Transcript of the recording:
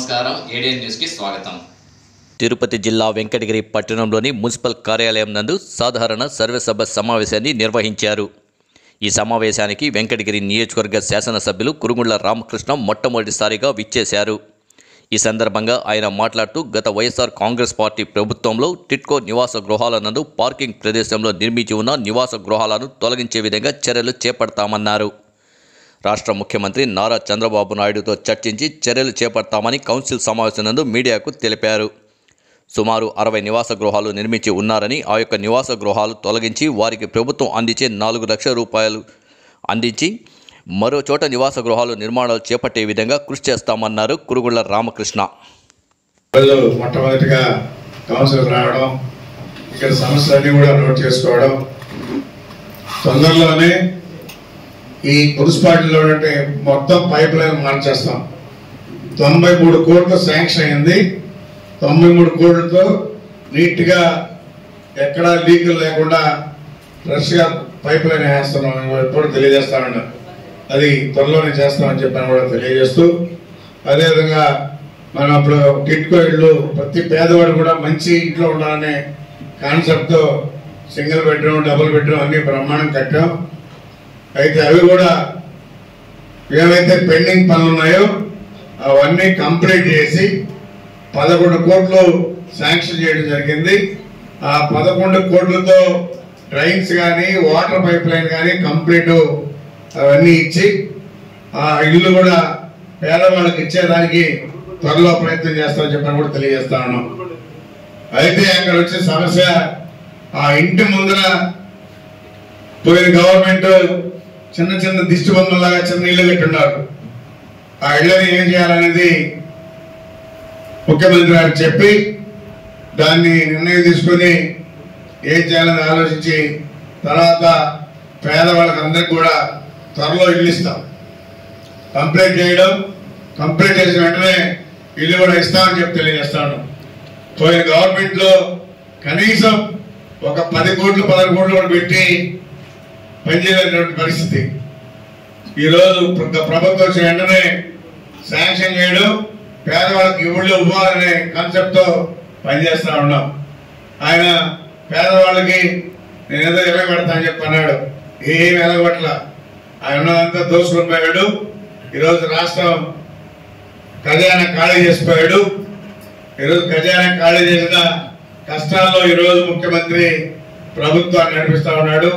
నమస్కారం ADN news కి స్వాగతం. తిరుపతి జిల్లా వెంకటగిరి పట్టణంలోని మున్సిపల్ కార్యాలయం నందు సాధారణ సర్వసభ సమావేశాన్ని నిర్వహించారు. ఈ సమావేశానికి వెంకటగిరి నియోజకవర్గ శాసనసభ్యులు కురుగుండ్ల రామకృష్ణ మొట్టమొదటిసారిగా విచ్చేశారు. ఈ సందర్భంగా ఆయన మాట్లాడుతూ గత వైఎస్ఆర్ కాంగ్రెస్ పార్టీ ప్రభుత్వంలో టిట్కో నివాస గృహాల నందు పార్కింగ్ ప్రదేశంలో నిర్మించి ఉన్న నివాస గృహాలను తొలగించే విధంగా చర్యలు చేపడతామన్నారు. రాష్ట్ర ముఖ్యమంత్రి నారా చంద్రబాబు నాయుడుతో చర్చించి చర్యలు చేపడతామని కౌన్సిల్ సమావేశం నందు మీడియాకు తెలిపారు. సుమారు 60 నివాస గృహాలు నిర్మించి ఉన్నారని, ఆ యొక్క నివాస గృహాలు తొలగించి వారికి ప్రభుత్వం అందించే 4 లక్షల రూపాయలు అందించి మరో చోట నివాస గృహాలు నిర్మాణాలు చేపట్టే విధంగా కృషి చేస్తామన్నారు కురుగుళ్ల రామకృష్ణ. మొట్టమొదటిగా కౌన్సిల్ రావడం, ఇక్కడ సమస్యలన్నీ కూడా నోట్ చేసుకోవడం, తొందరలోనే ఈ మున్సిపాలిటీలో మొత్తం పైప్ లైన్ మార్చేస్తాం. 93 కోట్లు శాంక్షన్ అయింది. 93 కోట్లతో నీట్ గా ఎక్కడా లీకులు లేకుండా ఫ్రెష్ గా పైప్ లైన్ వేస్తున్నాం. ఎప్పుడు తెలియజేస్తామన్నా అది త్వరలోనే చేస్తామని చెప్పని కూడా తెలియజేస్తూ, అదేవిధంగా మనం అప్పుడు టిట్కో ఇళ్ళు ప్రతి పేదవాడు కూడా మంచి ఇంట్లో ఉండాలనే కాన్సెప్ట్ తో సింగిల్ బెడ్రూమ్, డబుల్ బెడ్రూమ్ అన్ని బ్రహ్మాండం కట్టాం. అయితే అవి కూడా ఏవైతే పెండింగ్ పనులు ఉన్నాయో అవన్నీ కంప్లీట్ చేసి 11 కోట్లు శాంక్షన్ చేయడం జరిగింది. ఆ 11 కోట్లతో డ్రైన్స్ కానీ వాటర్ పైప్ లైన్ కానీ కంప్లీట్ అవన్నీ ఇచ్చి ఆ ఇల్లు కూడా పేదవాళ్ళకి ఇచ్చేదానికి త్వరలో ప్రయత్నం చేస్తామని చెప్పని కూడా తెలియజేస్తా ఉన్నాం. అయితే అక్కడ వచ్చే సమస్య, ఆ ఇంటి ముందర పోయిన గవర్నమెంట్ చిన్న చిన్న దిష్టి బొమ్మలాగా చిన్న ఇళ్ళు కట్టున్నారు. ఆ ఇళ్ళని ఏం చేయాలనేది ముఖ్యమంత్రి గారు చెప్పి దాన్ని నిర్ణయం తీసుకుని ఏం చేయాలని ఆలోచించి తర్వాత పేదవాళ్ళకి అందరికి కూడా త్వరలో ఇల్లు ఇస్తాం. కంప్లీట్ చేయడం, కంప్లీట్ చేసిన వెంటనే ఇల్లు కూడా ఇస్తామని చెప్పి తెలియజేస్తాను. పోయిన గవర్నమెంట్ లో కనీసం ఒక 10 కోట్లు 11 కోట్లు కూడా పెట్టి పనిచేయలేనటువంటి పరిస్థితి. ఈరోజు ప్రభుత్వం వచ్చిన వెంటనే శాంక్షన్ చేయడం, పేదవాళ్ళకి ఇళ్ళు ఇవ్వాలనే కాన్సెప్ట్ తో పనిచేస్తా ఉన్నాం. ఆయన పేదవాళ్ళకి నేనేదో ఎలగబెడతా అని చెప్పి అన్నాడు. ఏమి ఎలగబట్ల, ఆయన ఉన్నదంతా దోసుకుని పోయాడు. ఈరోజు రాష్ట్రం ఖజానా ఖాళీ చేసిపోయాడు. ఈరోజు ఖజానా ఖాళీ చేసిన కష్టాల్లో ఈరోజు ముఖ్యమంత్రి ప్రభుత్వాన్ని నడిపిస్తా ఉన్నాడు.